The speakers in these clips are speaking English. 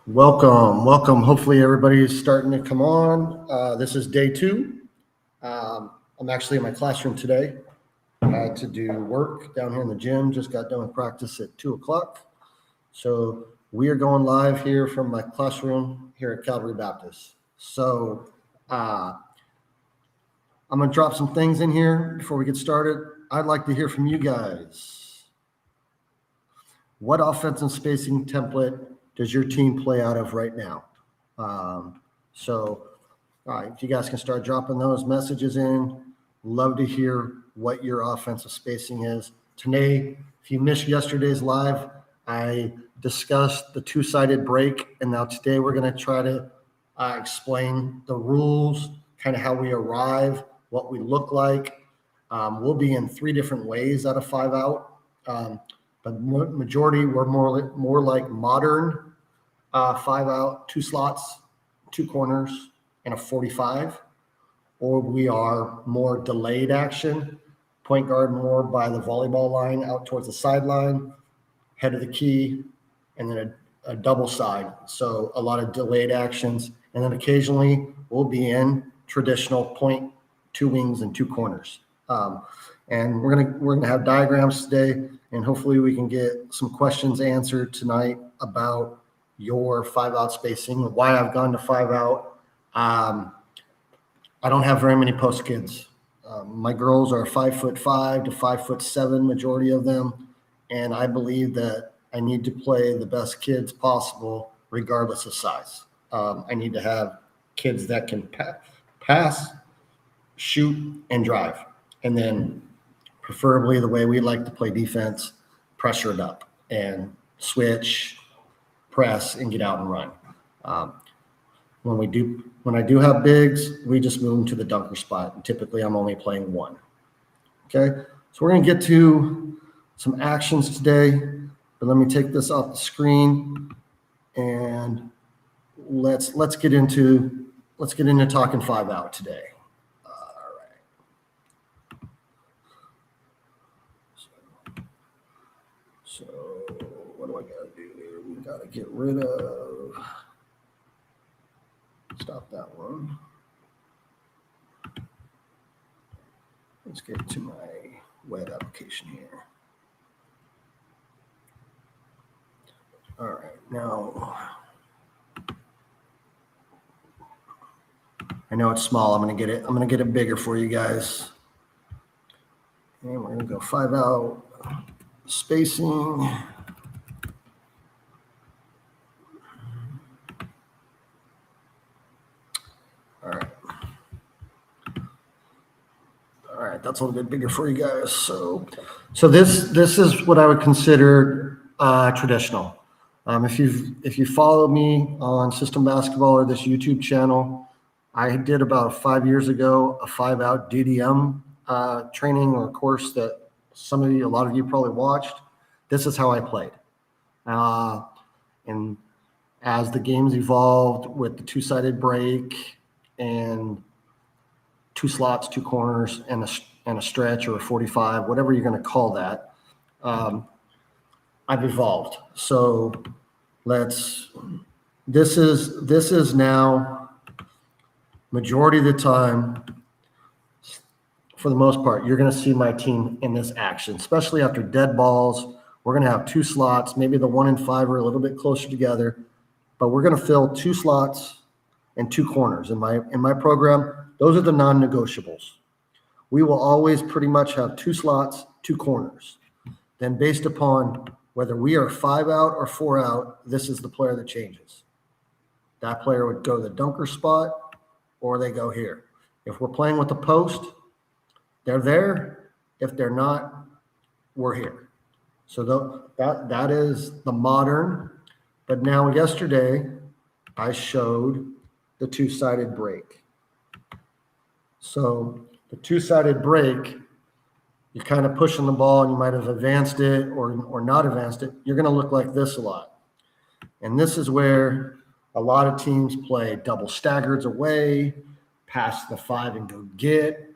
Welcome. Hopefully everybody's starting to come on. This is day two. I'm actually in my classroom today. I had to do work down here in the gym. Just got done with practice at 2:00. So we are going live here from my classroom here at Calvary Baptist. So I'm going to drop some things in here before we get started. I'd like to hear from you guys. What offensive spacing template does your team play out of right now? If you guys can start dropping those messages in, love to hear what your offensive spacing is. Today, if you missed yesterday's live, I discussed the two-sided break, and now today we're going to try to explain the rules, kind of how we arrive, what we look like. We'll be in three different ways out of 5 out. But majority, we're more like modern 5 out, 2 slots, 2 corners, and a 45. Or we are more delayed action, point guard more by the volleyball line out towards the sideline, head of the key, and then a double side. So a lot of delayed actions. And then occasionally we'll be in traditional point, 2 wings and 2 corners. And we're gonna have diagrams today, and hopefully we can get some questions answered tonight about your 5 out spacing, why I've gone to 5 out. I don't have very many post kids. My girls are 5'5" to 5'7", majority of them, and I believe that I need to play the best kids possible, regardless of size. I need to have kids that can pass, shoot, and drive, and then preferably the way we like to play defense, pressure it up and switch, press, and get out and run. When I do have bigs, we just move them to the dunker spot. And typically, I'm only playing 1. Okay, so we're going to get to some actions today, but let me take this off the screen and let's get into talking 5 out today. So what do I got to do here? We got to get rid of, stop that one. Let's get to my web application here. All right, now, I know it's small. I'm going to get it bigger for you guys. And we're going to go 5 out. Spacing. All right, that's a little bit bigger for you guys. So this is what I would consider traditional. If you follow me on System Basketball or this YouTube channel, I did about 5 years ago a 5 out DDM training or course that a lot of you probably watched. This is how I played. And as the games evolved with the two-sided break and 2 slots, 2 corners, and a stretch or a 45, whatever you're going to call that, I've evolved. So this is now majority of the time, for the most part, you're going to see my team in this action, especially after dead balls. We're going to have 2 slots. Maybe the 1 and 5 are a little bit closer together, but we're going to fill 2 slots and 2 corners. In my program, those are the non-negotiables. We will always pretty much have 2 slots, 2 corners. Then based upon whether we are 5 out or 4 out, this is the player that changes. That player would go to the dunker spot, or they go here. If we're playing with the post, they're there. If they're not, we're here. So that is the modern. But now yesterday, I showed the two-sided break. So the two-sided break, you're kind of pushing the ball and you might have advanced it or not advanced it. You're going to look like this a lot. And this is where a lot of teams play double staggered away, pass the 5 and go get,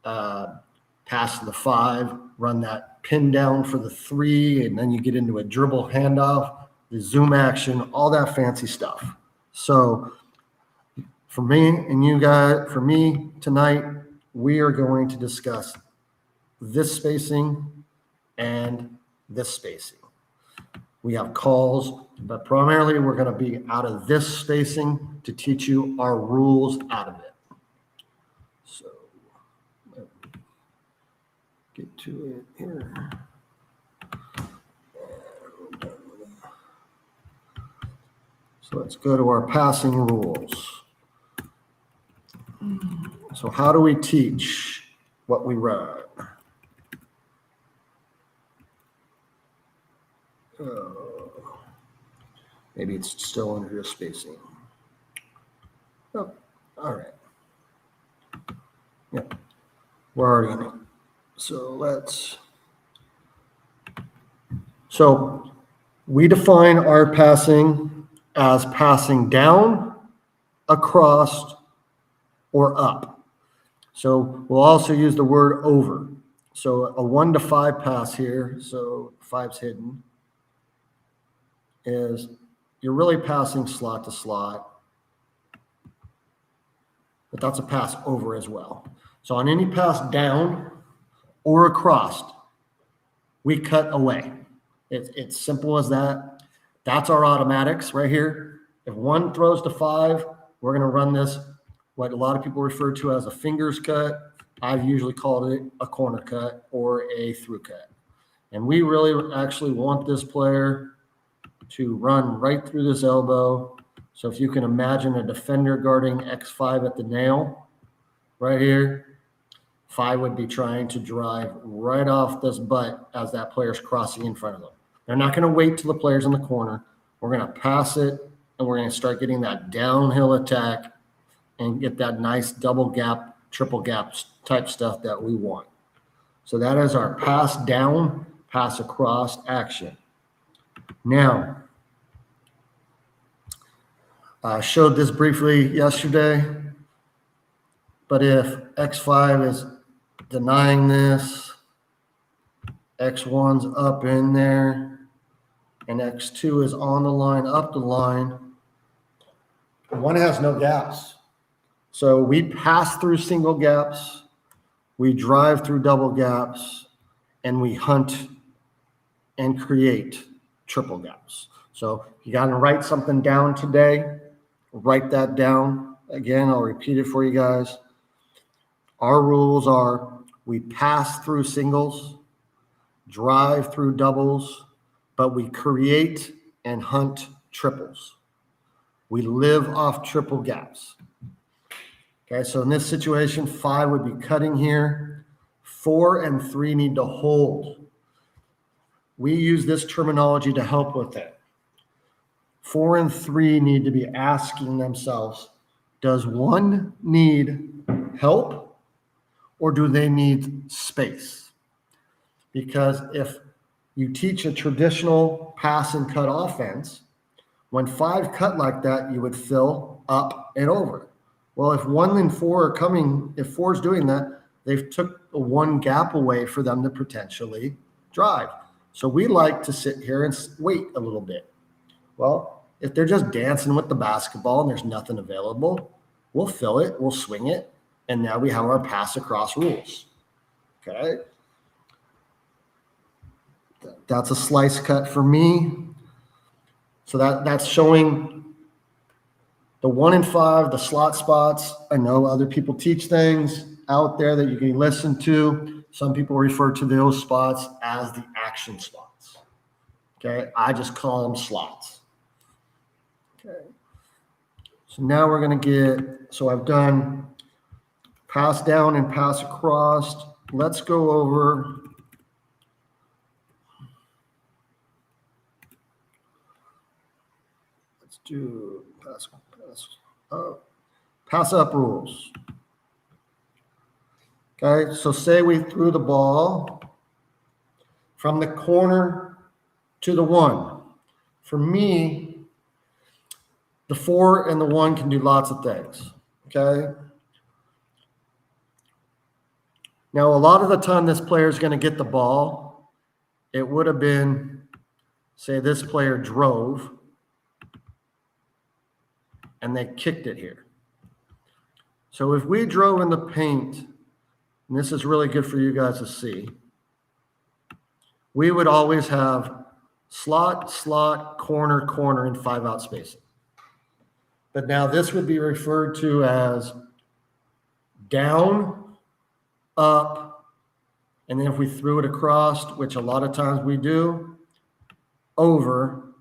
pass the 5, run that pin down for the 3, and then you get into a dribble handoff. the zoom action, all that fancy stuff. So for me and you guys, for me tonight, we are going to discuss this spacing and this spacing. We have calls, but primarily we're going to be out of this spacing to teach you our rules out of it. So let me get to it here. So let's go to our passing rules. So how do we teach what we run? Maybe it's still under your spacing. Oh, all right. Yeah, we're already in it. So we define our passing as passing down, across, or up. So we'll also use the word over. So a 1 to 5 pass here, so 5's hidden, is you're really passing slot to slot, but that's a pass over as well. So on any pass down or across, we cut away. It's simple as that. That's our automatics right here. If one throws to 5, we're going to run this, what a lot of people refer to as a fingers cut. I've usually called it a corner cut or a through cut. And we really actually want this player to run right through this elbow. So if you can imagine a defender guarding X5 at the nail right here, 5 would be trying to drive right off this butt as that player's crossing in front of them. They're not going to wait till the player's in the corner. We're going to pass it, and we're going to start getting that downhill attack and get that nice double gap, triple gap type stuff that we want. So that is our pass down, pass across action. Now, I showed this briefly yesterday, but if X5 is denying this, X1's up in there, and X2 is on the line, up the line, one has no gaps. So we pass through single gaps, we drive through double gaps, and we hunt and create triple gaps. So you got to write something down today. Write that down. Again, I'll repeat it for you guys. Our rules are we pass through singles, drive through doubles, but we create and hunt triples. We live off triple gaps. Okay, so in this situation, 5 would be cutting here. 4 and 3 need to hold. We use this terminology to help with it. 4 and 3 need to be asking themselves, does one need help or do they need space? Because if you teach a traditional pass and cut offense, when 5 cut like that, you would fill up and over. Well, if 1 and 4 are coming, if 4 is doing that, they've took the 1 gap away for them to potentially drive. So we like to sit here and wait a little bit. Well, if they're just dancing with the basketball and there's nothing available, we'll fill it, we'll swing it, and now we have our pass across rules. Okay? That's a slice cut for me. So that's showing the 1 and 5, the slot spots. I know other people teach things out there that you can listen to. Some people refer to those spots as the action spots. Okay, I just call them slots. Okay, so now we're going to get, so I've done pass down and pass across. Let's go over do pass up rules. Okay, so say we threw the ball from the corner to the 1. For me, the 4 and the 1 can do lots of things. Okay. Now, a lot of the time this player is going to get the ball. It would have been say this player drove and they kicked it here. So if we drove in the paint, and this is really good for you guys to see, we would always have slot, slot, corner, corner, and 5-out spacing. But now this would be referred to as down, up, and then if we threw it across, which a lot of times we do, over.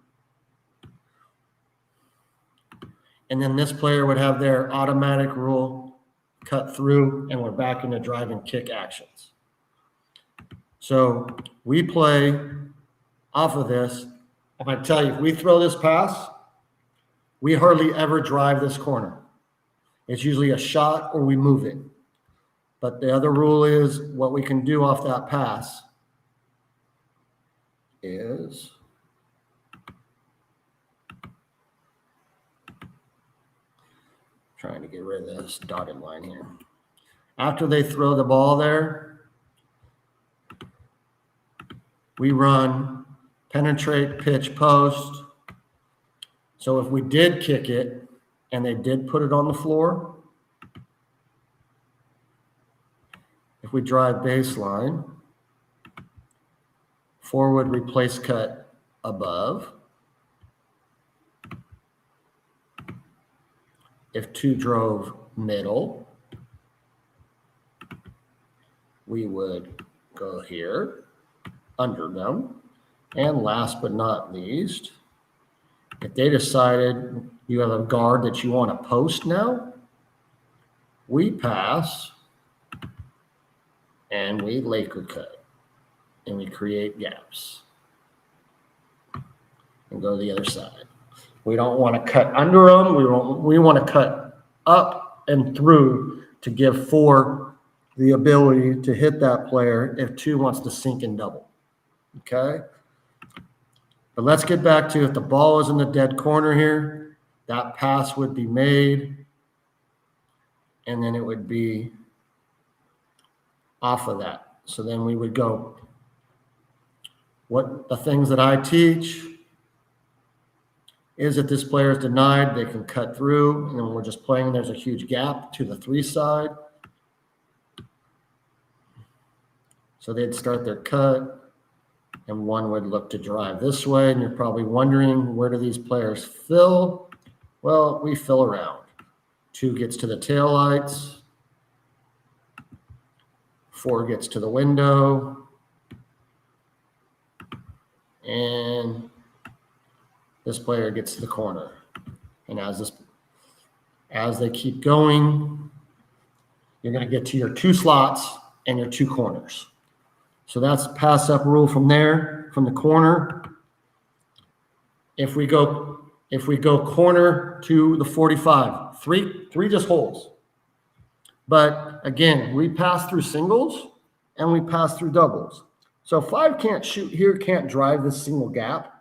And then this player would have their automatic rule cut through, and we're back into drive and kick actions. So we play off of this. And I tell you, if we throw this pass, we hardly ever drive this corner. It's usually a shot or we move it. But the other rule is what we can do off that pass is trying to get rid of this dotted line here. After they throw the ball there, we run penetrate, pitch, post. So if we did kick it and they did put it on the floor, if we drive baseline, forward, replace, cut above. If two drove middle, we would go here, under them. And last but not least, if they decided you have a guard that you want to post now, we pass and we Laker cut and we create gaps and go to the other side. We don't want to cut under them. We want to cut up and through to give 4 the ability to hit that player if 2 wants to sink and double. Okay? But let's get back to if the ball is in the dead corner here, that pass would be made, and then it would be off of that. So then we would go, what the things that I teach is that this player is denied, they can cut through, and then we're just playing, there's a huge gap to the 3 side. So they'd start their cut, and one would look to drive this way, and you're probably wondering, where do these players fill? Well, we fill around. 2 gets to the taillights, 4 gets to the window, and this player gets to the corner. And as they keep going, you're going to get to your 2 slots and your 2 corners. So that's pass up rule from there, from the corner. If we go corner to the 45, three just holds. But again, we pass through singles and we pass through doubles. So 5 can't shoot here, can't drive this single gap.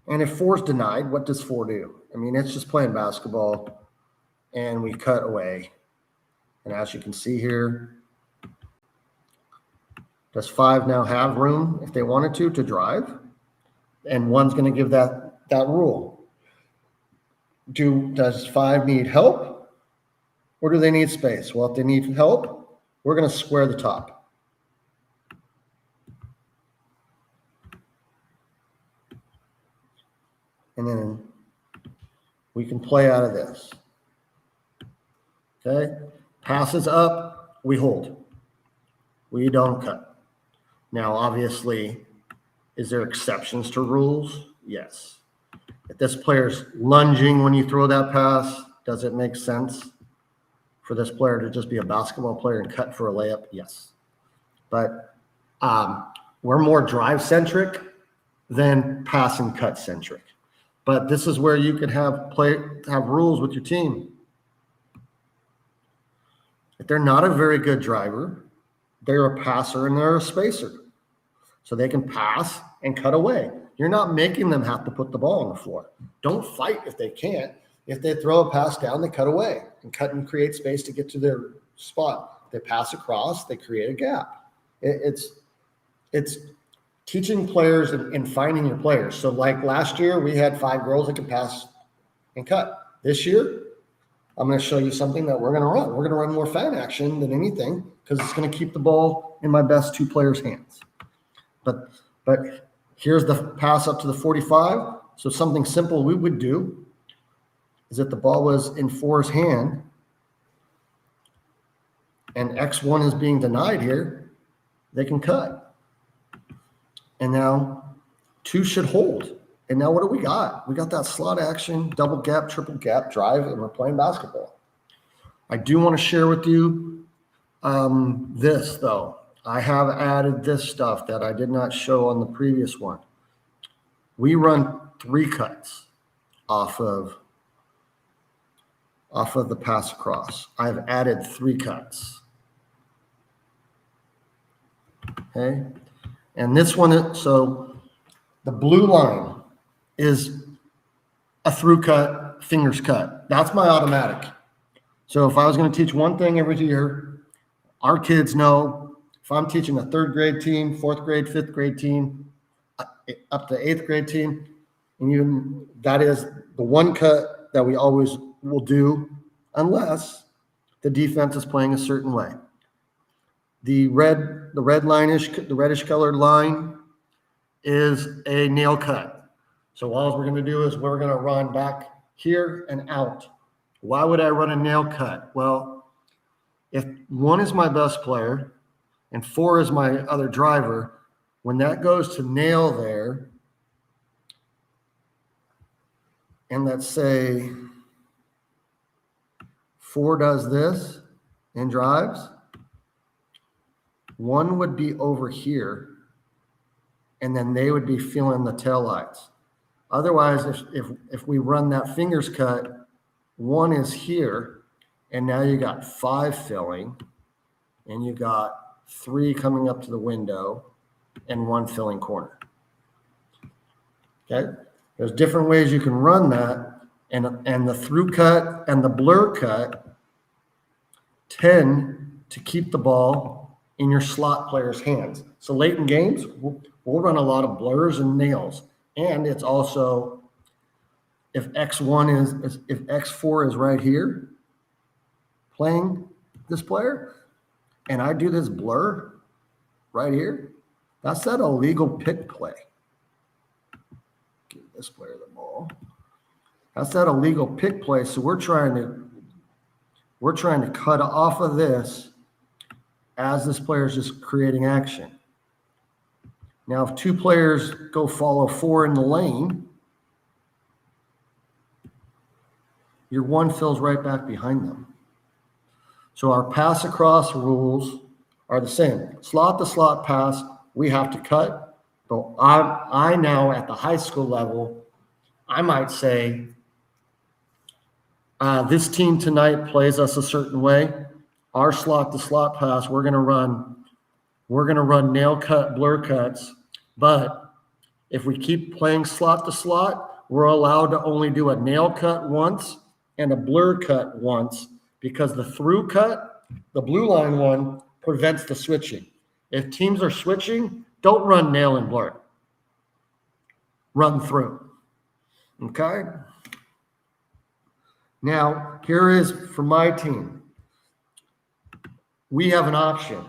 And if 4 is denied, what does 4 do? I mean, it's just playing basketball, and we cut away. And as you can see here, does 5 now have room if they wanted to drive? And 1's going to give that rule. Does 5 need help, or do they need space? Well, if they need help, we're going to square the top. And then we can play out of this. Okay? Passes up, we hold. We don't cut. Now, obviously, is there exceptions to rules? Yes. If this player's lunging when you throw that pass, does it make sense for this player to just be a basketball player and cut for a layup? Yes. But we're more drive-centric than pass and cut-centric. But this is where you can have rules with your team. If they're not a very good driver, they're a passer and they're a spacer. So they can pass and cut away. You're not making them have to put the ball on the floor. Don't fight if they can't. If they throw a pass down, they cut away and cut and create space to get to their spot. They pass across, they create a gap. It's teaching players and finding your players. So like last year, we had 5 girls that could pass and cut. This year, I'm going to show you something that we're going to run. We're going to run more fan action than anything because it's going to keep the ball in my best 2 players' hands. But here's the pass up to the 45. So something simple we would do is if the ball was in 4's hand and X1 is being denied here, they can cut. And now 2 should hold. And now what do we got? We got that slot action, double gap, triple gap drive, and we're playing basketball. I do want to share with you this, though. I have added this stuff that I did not show on the previous one. We run 3 cuts off of the pass across. I've added 3 cuts. Okay. And this one, so the blue line is a through cut, fingers cut. That's my automatic. So if I was going to teach one thing every year, our kids know if I'm teaching a 3rd grade team, 4th grade, 5th grade team, up to 8th grade team, and even that is the one cut that we always will do unless the defense is playing a certain way. The reddish colored line is a nail cut. So all we're going to do is we're going to run back here and out. Why would I run a nail cut? Well, if 1 is my best player and 4 is my other driver, when that goes to nail there, and let's say 4 does this and drives, 1 would be over here, and then they would be feeling the taillights. Otherwise, if we run that fingers cut, 1 is here, and now you got 5 filling, and you got 3 coming up to the window, and 1 filling corner. Okay? There's different ways you can run that, and the through cut and the blur cut tend to keep the ball in your slot player's hands. So late in games, we'll run a lot of blurs and nails. And it's also, if X4 is right here playing this player, and I do this blur right here, that's that illegal pick play. Give this player the ball. That's that illegal pick play. So we're trying to cut off of this as this player is just creating action. Now, if 2 players go follow 4 in the lane, your 1 fills right back behind them. So our pass across rules are the same. Slot to slot pass, we have to cut. But I now at the high school level, I might say, this team tonight plays us a certain way. Our slot to slot pass, we're going to run nail cut, blur cuts. But if we keep playing slot to slot, we're allowed to only do a nail cut once and a blur cut once, because the through cut, the blue line one, prevents the switching. If teams are switching, don't run nail and blur. Run through. Okay? Now, here is for my team. We have an option.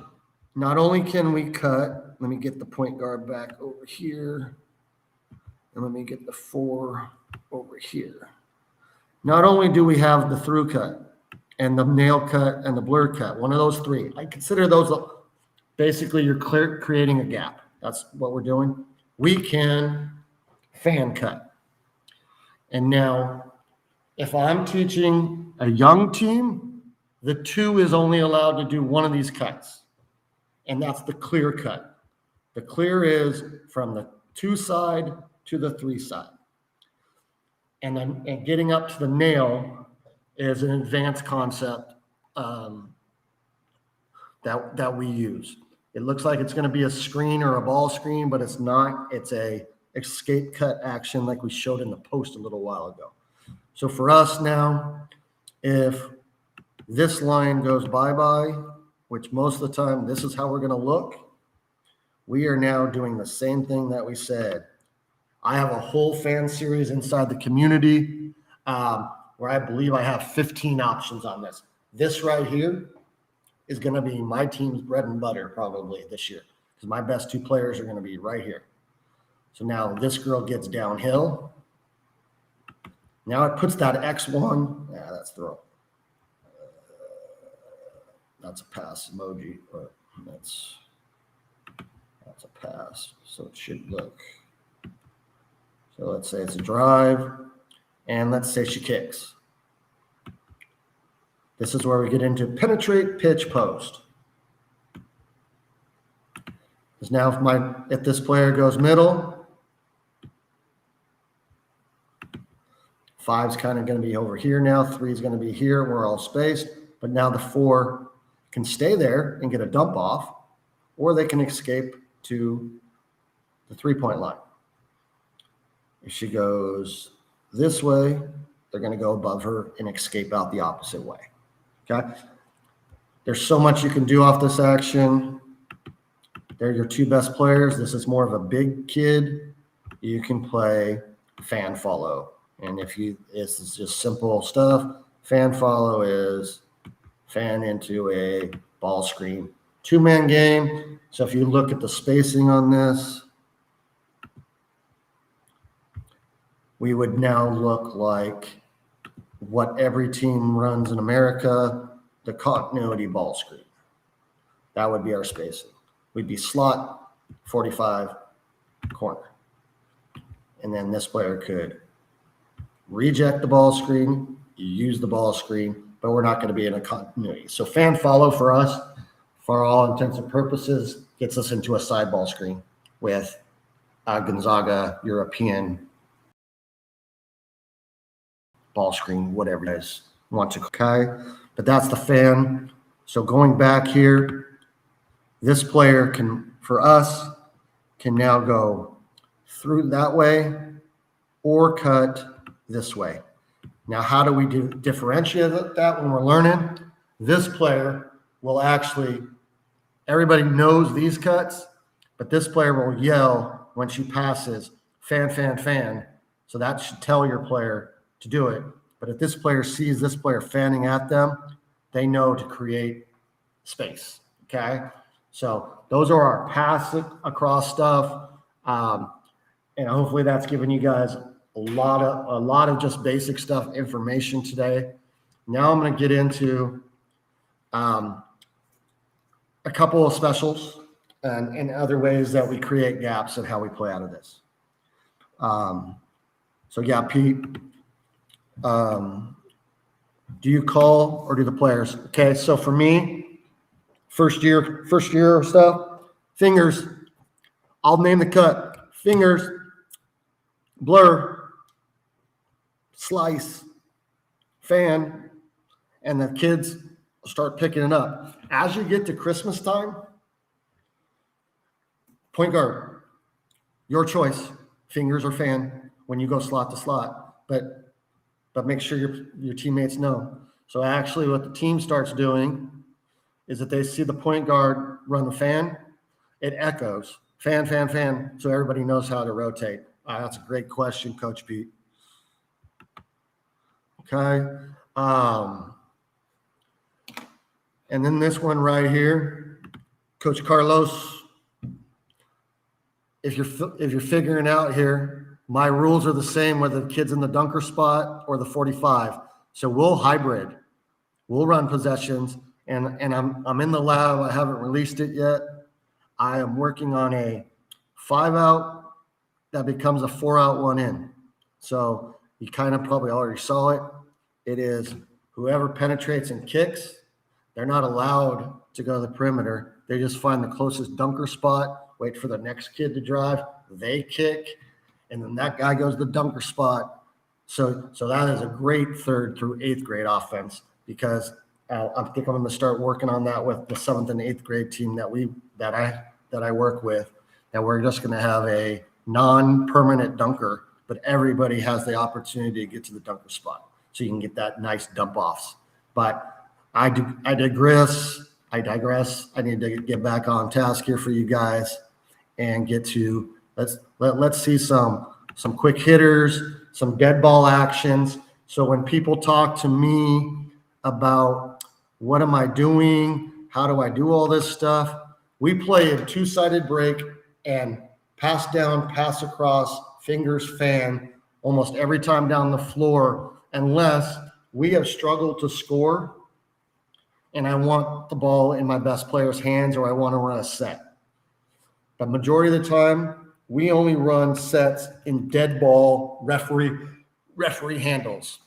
Not only can we cut, let me get the point guard back over here, and let me get the 4 over here. Not only do we have the through cut and the nail cut and the blur cut, one of those 3. I consider those basically you're creating a gap. That's what we're doing. We can fan cut. And now, if I'm teaching a young team, the 2 is only allowed to do one of these cuts, and that's the clear cut. The clear is from the 2 side to the 3 side. And then getting up to the nail is an advanced concept that we use. It looks like it's going to be a screen or a ball screen, but it's not. It's a escape cut action like we showed in the post a little while ago. So for us now, if this line goes bye-bye, which most of the time this is how we're going to look, we are now doing the same thing that we said. I have a whole fan series inside the community where I believe I have 15 options on this. This right here is going to be my team's bread and butter probably this year because my best 2 players are going to be right here. So now this girl gets downhill. Now it puts that X1. Yeah, that's throw. That's a pass emoji, or that's a pass. So it should look. So let's say it's a drive, and let's say she kicks. This is where we get into penetrate, pitch, post. Because now if this player goes middle, 5's kind of going to be over here now. 3 is going to be here. We're all spaced. But now the 4 can stay there and get a dump off, or they can escape to the 3-point line. If she goes this way, they're going to go above her and escape out the opposite way. Okay? There's so much you can do off this action. They're your 2 best players. This is more of a big kid. You can play fan follow. And this is just simple stuff. Fan follow is fan into a ball screen. 2-man game. So if you look at the spacing on this, we would now look like what every team runs in America, the continuity ball screen. That would be our spacing. We'd be slot, 45, corner. And then this player could reject the ball screen, use the ball screen, but we're not going to be in a continuity. So fan follow for us, for all intents and purposes, gets us into a side ball screen with Gonzaga European ball screen, whatever you guys want to. Okay, but that's the fan. So going back here, this player can now go through that way or cut this way. Now, how do we differentiate that when we're learning? This player will actually, everybody knows these cuts, but this player will yell when she passes, fan, fan, fan. So that should tell your player to do it. But if this player sees this player fanning at them, they know to create space. Okay? So those are our pass across stuff. And hopefully that's given you guys a lot of just basic stuff, information today. Now I'm going to get into a couple of specials and other ways that we create gaps and how we play out of this. So yeah, Pete, do you call or do the players? Okay, so for me, first year stuff, fingers, I'll name the cut, fingers, blur, slice, fan, and the kids start picking it up. As you get to Christmas time, point guard, your choice, fingers or fan, when you go slot to slot, but make sure your teammates know. So actually what the team starts doing is that they see the point guard run the fan, it echoes, fan, fan, fan, so everybody knows how to rotate. That's a great question, Coach Pete. Okay. And then this one right here, Coach Carlos, if you're figuring out here, my rules are the same whether the kid's in the dunker spot or the 45. So we'll hybrid. We'll run possessions, and I'm in the lab. I haven't released it yet. I am working on a 5-out that becomes a 4-out 1-in. So you kind of probably already saw it. It is whoever penetrates and kicks, they're not allowed to go to the perimeter. They just find the closest dunker spot, wait for the next kid to drive, they kick, and then that guy goes to the dunker spot. So that is a great 3rd through 8th grade offense, because I think I'm going to start working on that with the 7th and 8th grade team that I work with, that we're just going to have a non-permanent dunker, but everybody has the opportunity to get to the dunker spot, so you can get that nice dump offs. But I digress. I need to get back on task here for you guys. and get to let's see some quick hitters, some dead ball actions. So when people talk to me about what am I doing, how do I do all this stuff, we play a two-sided break and pass down, pass across, fingers fan almost every time down the floor, unless we have struggled to score and I want the ball in my best player's hands or I want to run a set. The majority of the time, we only run sets in dead ball referee handles.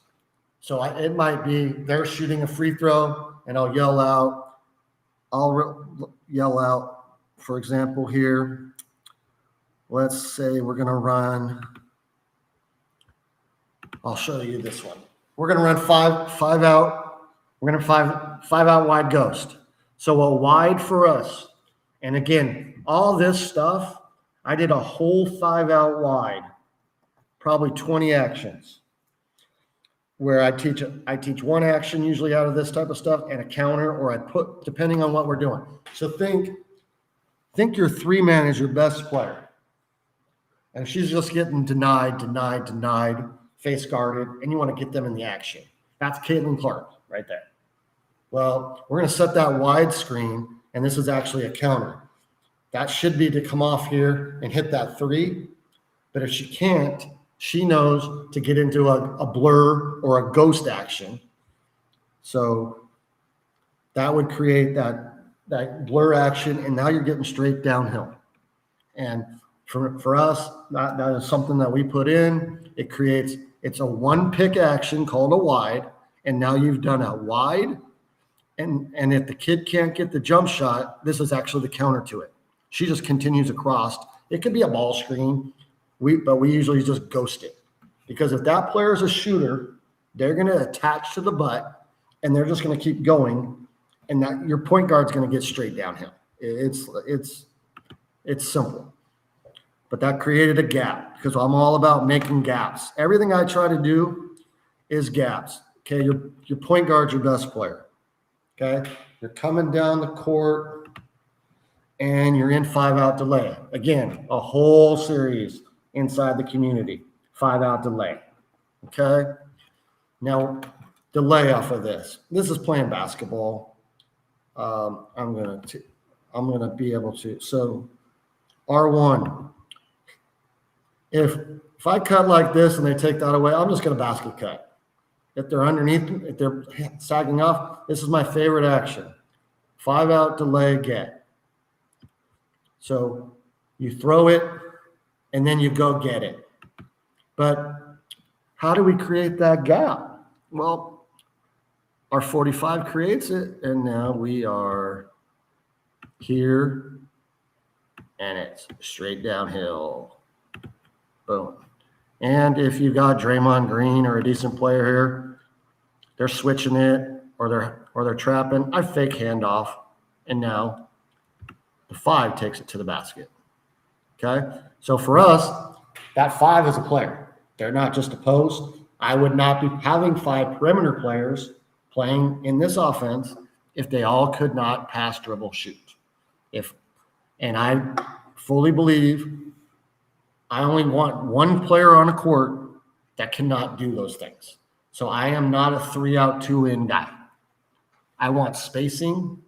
So it might be they're shooting a free throw and I'll yell out, for example, here, let's say we're going to run, I'll show you this one. We're going to run five out. We're going to five out wide ghost. So a wide for us. And again, all this stuff, I did a whole 5 out wide, probably 20 actions, where I teach one action usually out of this type of stuff and a counter, or I put, depending on what we're doing. So think your 3-man is your best player. And she's just getting denied, face guarded, and you want to get them in the action. That's Caitlin Clark right there. Well, we're going to set that wide screen, and this is actually a counter. That should be to come off here and hit that 3. But if she can't, she knows to get into a blur or a ghost action. So that would create that blur action, and now you're getting straight downhill. And for us, that is something that we put in. It's a 1-pick action called a wide, and now you've done a wide. And if the kid can't get the jump shot, this is actually the counter to it. She just continues across. It could be a ball screen, but we usually just ghost it. Because if that player is a shooter, they're going to attach to the butt, and they're just going to keep going, and that your point guard's going to get straight downhill. It's simple. But that created a gap, because I'm all about making gaps. Everything I try to do is gaps. Okay, your point guard's your best player. Okay, you're coming down the court and you're in 5-out delay. Again, a whole series inside the community, 5-out delay. Okay, now delay off of this. This is playing basketball. I'm gonna be able to. So R1. If I cut like this and they take that away, I'm just gonna basket cut. If they're underneath, if they're sagging off, this is my favorite action. 5-out delay get. So you throw it and then you go get it. But how do we create that gap? Well, our 45 creates it, and now we are here, and it's straight downhill. Boom. And if you got Draymond Green or a decent player here, they're switching it or they're trapping. I fake handoff, and now the 5 takes it to the basket. Okay? So for us, that 5 is a player. They're not just a post. I would not be having 5 perimeter players playing in this offense if they all could not pass, dribble, shoot. And I fully believe I only want one player on a court that cannot do those things. So I am not a 3-out, 2-in guy. I want spacing,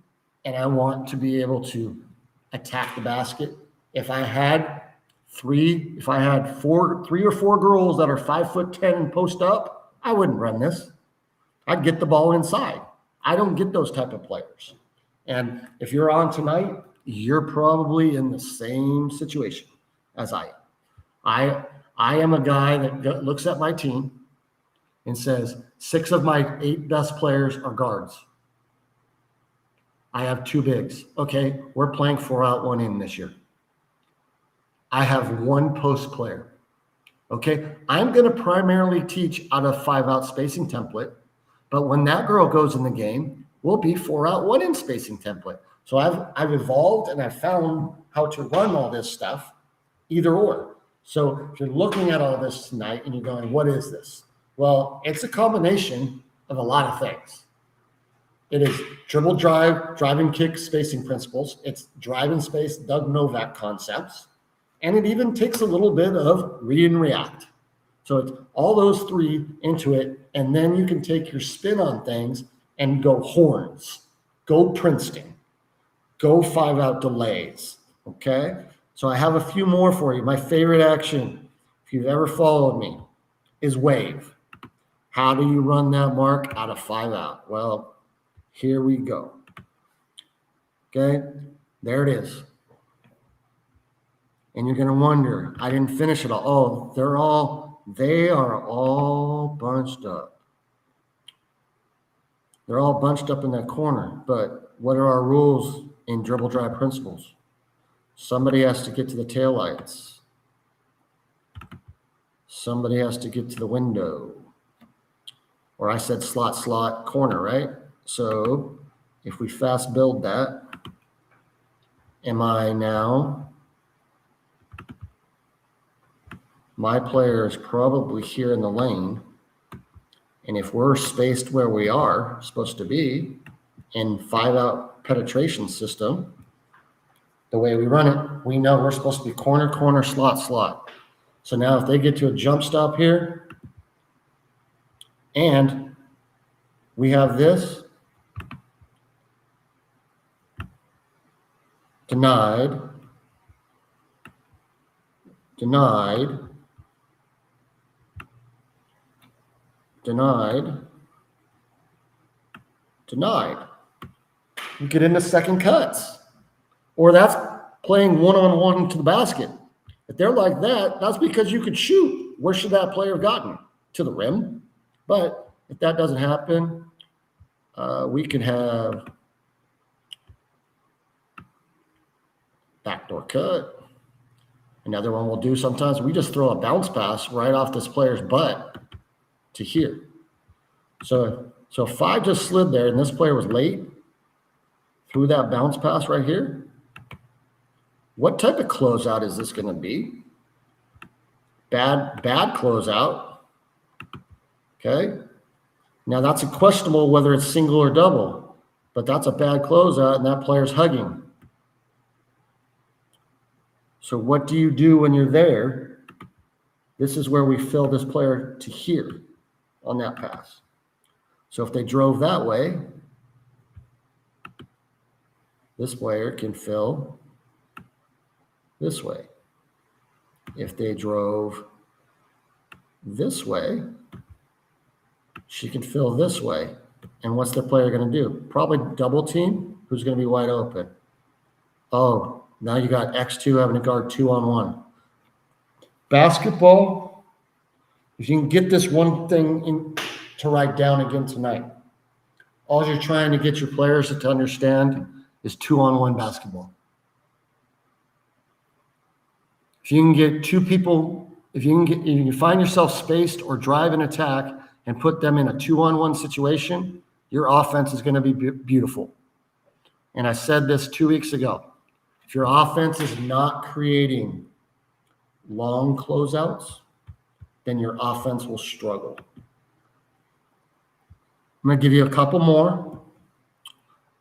and I want to be able to attack the basket. If I had 3 or 4 girls that are 5'10" and post up, I wouldn't run this. I'd get the ball inside. I don't get those type of players. And if you're on tonight, you're probably in the same situation as I am. I am a guy that looks at my team and says, 6 of my 8 best players are guards. I have 2 bigs. Okay, we're playing 4-out, 1-in this year. I have 1 post player. Okay, I'm going to primarily teach out of 5-out spacing template, but when that girl goes in the game, we'll be 4-out, 1-in spacing template. So I've evolved and I've found how to run all this stuff, either or. So if you're looking at all this tonight and you're going, what is this? Well, it's a combination of a lot of things. It is dribble drive, drive and kick spacing principles. It's drive and space Doug Novak concepts. And it even takes a little bit of read and react. So it's all those three into it. And then you can take your spin on things and go horns, go Princeton, go 5-out delays. Okay. So I have a few more for you. My favorite action, if you've ever followed me, is wave. How do you run that mark out of 5-out? Well, here we go. Okay. There it is. And you're going to wonder, I didn't finish it all. Oh, they are all bunched up. They're all bunched up in that corner. But what are our rules in dribble drive principles? Somebody has to get to the taillights. Somebody has to get to the window. Or I said slot, corner, right? So if we fast build that, am I now? My player is probably here in the lane. And if we're spaced where we are supposed to be in 5-out penetration system, the way we run it, we know we're supposed to be corner, slot. So now if they get to a jump stop here and we have this denied, you get into second cuts. Or that's playing one-on-one to the basket. If they're like that, that's because you could shoot. Where should that player have gotten? To the rim. But if that doesn't happen, we can have backdoor cut. Another one we'll do sometimes, we just throw a bounce pass right off this player's butt to here. So if I just slid there and this player was late through that bounce pass right here, what type of closeout is this going to be? Bad closeout. Okay. Now that's a questionable whether it's single or double, but that's a bad closeout and that player's hugging. So what do you do when you're there? This is where we fill this player to here on that pass. So if they drove that way, this player can fill this way. If they drove this way, she can fill this way. And what's the player going to do? Probably double team. Who's going to be wide open? Oh, now you got X2 having to guard 2-on-1. Basketball, if you can get this one thing to write down again tonight, all you're trying to get your players to understand is 2-on-1 basketball. If you can get two people, if you find yourself spaced or drive an attack and put them in a 2-on-1 situation, your offense is going to be beautiful. And I said this 2 weeks ago. If your offense is not creating long closeouts, then your offense will struggle. I'm going to give you a couple more.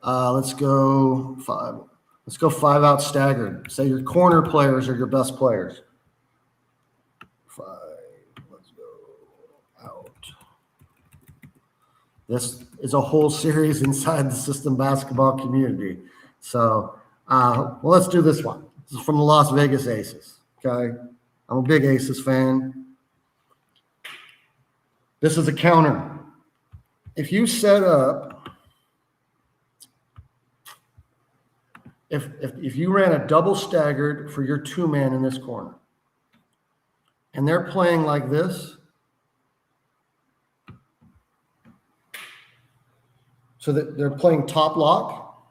Let's go 5. Let's go 5-out staggered. Say your corner players are your best players. 5. Let's go out. This is a whole series inside the system basketball community. So, well, let's do this one. This is from the Las Vegas Aces. Okay. I'm a big Aces fan. This is a counter. If you set up, if you ran a double staggered for your 2-man in this corner, and they're playing like this, so that they're playing top lock,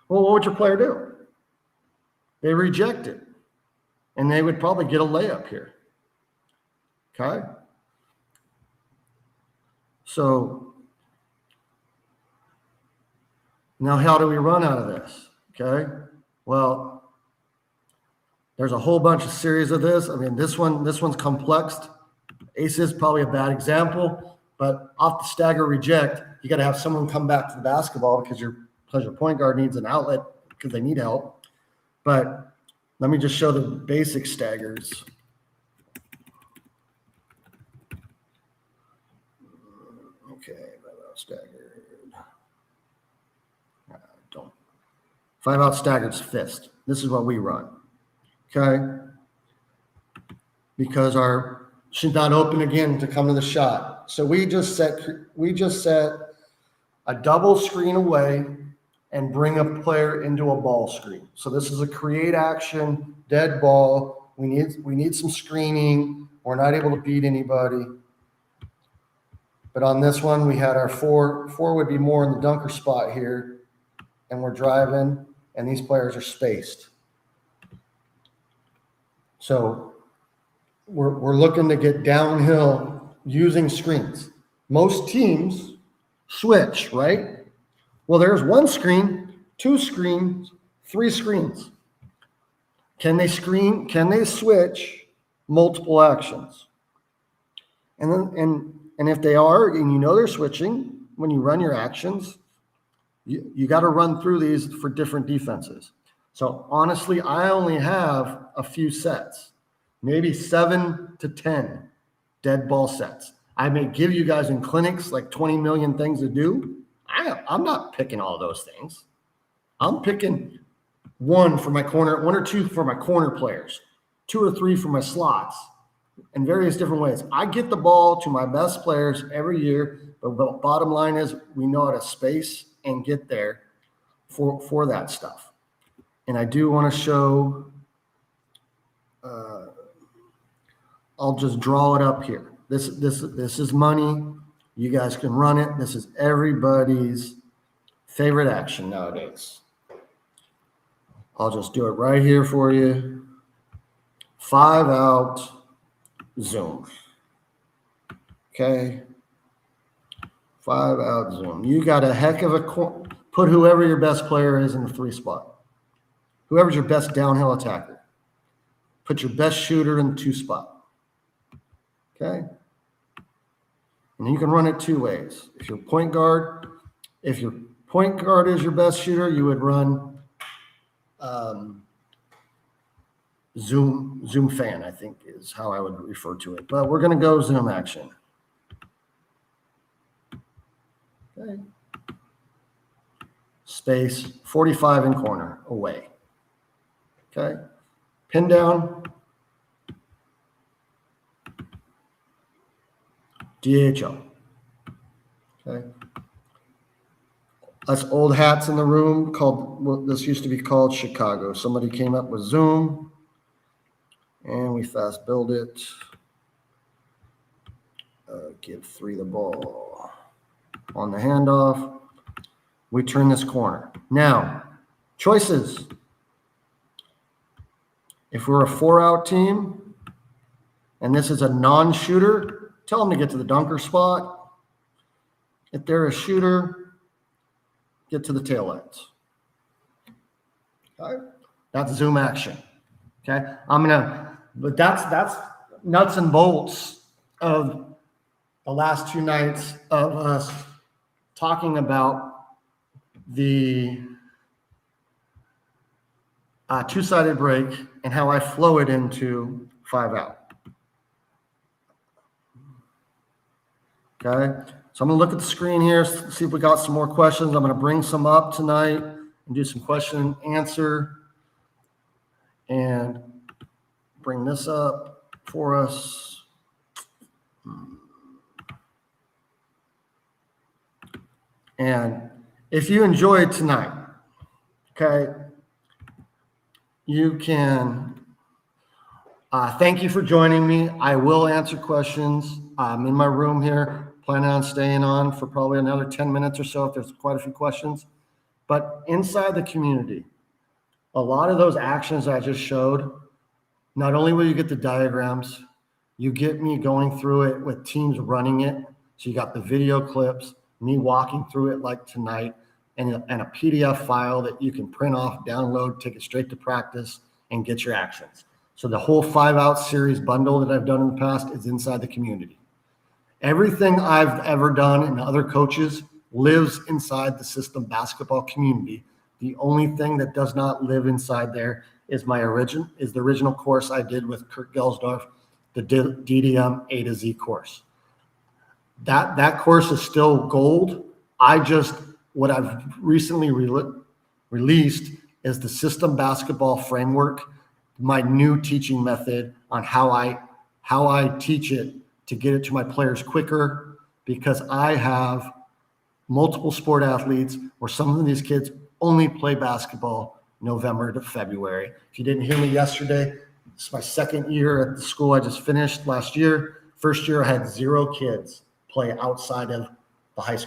well, what would your player do? They reject it, and they would probably get a layup here. Okay? So now how do we run out of this? Okay? Well, there's a whole bunch of series of this. I mean, this one's complex. Ace is probably a bad example, but off the stagger reject, you got to have someone come back to the basketball because your point guard needs an outlet because they need help. But Let me just show the basic staggers. Okay, staggered. Don't. 5-out staggered fist. This is what we run. Okay. Because she's not open again to come to the shot. So we just set a double screen away and bring a player into a ball screen. So this is a create action, dead ball. We need some screening. We're not able to beat anybody. But on this one, we had our four would be more in the dunker spot here. And we're driving, and these players are spaced. So we're looking to get downhill using screens. Most teams switch, right? Well, there's one screen, two screens, three screens. Can they switch multiple actions? And if they are, and you know they're switching, when you run your actions, you got to run through these for different defenses. So honestly, I only have a few sets, maybe 7 to 10 dead ball sets. I may give you guys in clinics like 20 million things to do. I'm not picking all those things. I'm picking one or two for my corner players, 2 or 3 for my slots in various different ways. I get the ball to my best players every year, but the bottom line is we know how to space and get there for that stuff. And I do want to show, I'll just draw it up here. This is money. You guys can run it. This is everybody's favorite action nowadays. I'll just do it right here for you. 5-out zoom. Okay. 5-out zoom. You got a heck of a put whoever your best player is in the 3 spot. Whoever's your best downhill attacker. Put your best shooter in the 2 spot. Okay. And you can run it 2 ways. If your point guard is your best shooter, you would run zoom fan, I think is how I would refer to it. But we're going to go zoom action. Okay. Space, 45 in corner, away. Okay. Pin down. DHO. Okay. Us old hats in the room this used to be called Chicago. Somebody came up with Zoom and we fast build it. Give 3 the ball on the handoff. We turn this corner. Now, choices. If we're a 4-out team and this is a non-shooter, tell them to get to the dunker spot. If they're a shooter, get to the taillights. Okay. That's zoom action. Okay. But that's nuts and bolts of the last 2 nights of us talking about the 2-sided break and how I flow it into 5-out. Okay, so I'm going to look at the screen here, see if we got some more questions. I'm going to bring some up tonight and do some question and answer and bring this up for us. And if you enjoyed tonight, okay, you can thank you for joining me. I will answer questions. I'm in my room here, planning on staying on for probably another 10 minutes or so if there's quite a few questions. But inside the community, a lot of those actions I just showed, not only will you get the diagrams, you get me going through it with teams running it. So you got the video clips, me walking through it like tonight, and a PDF file that you can print off, download, take it straight to practice, and get your actions. So the whole 5-out series bundle that I've done in the past is inside the community. Everything I've ever done and other coaches lives inside the system basketball community. The only thing that does not live inside there is the original course I did with Kurt Gelsdorf, the DDM A to Z course. That course is still gold. What I've recently released is the system basketball framework, my new teaching method on how I teach it to get it to my players quicker, because I have multiple sport athletes where some of these kids only play basketball November to February. If you didn't hear me yesterday, it's my second year at the school I just finished last year. First year I had 0 kids play outside of the high school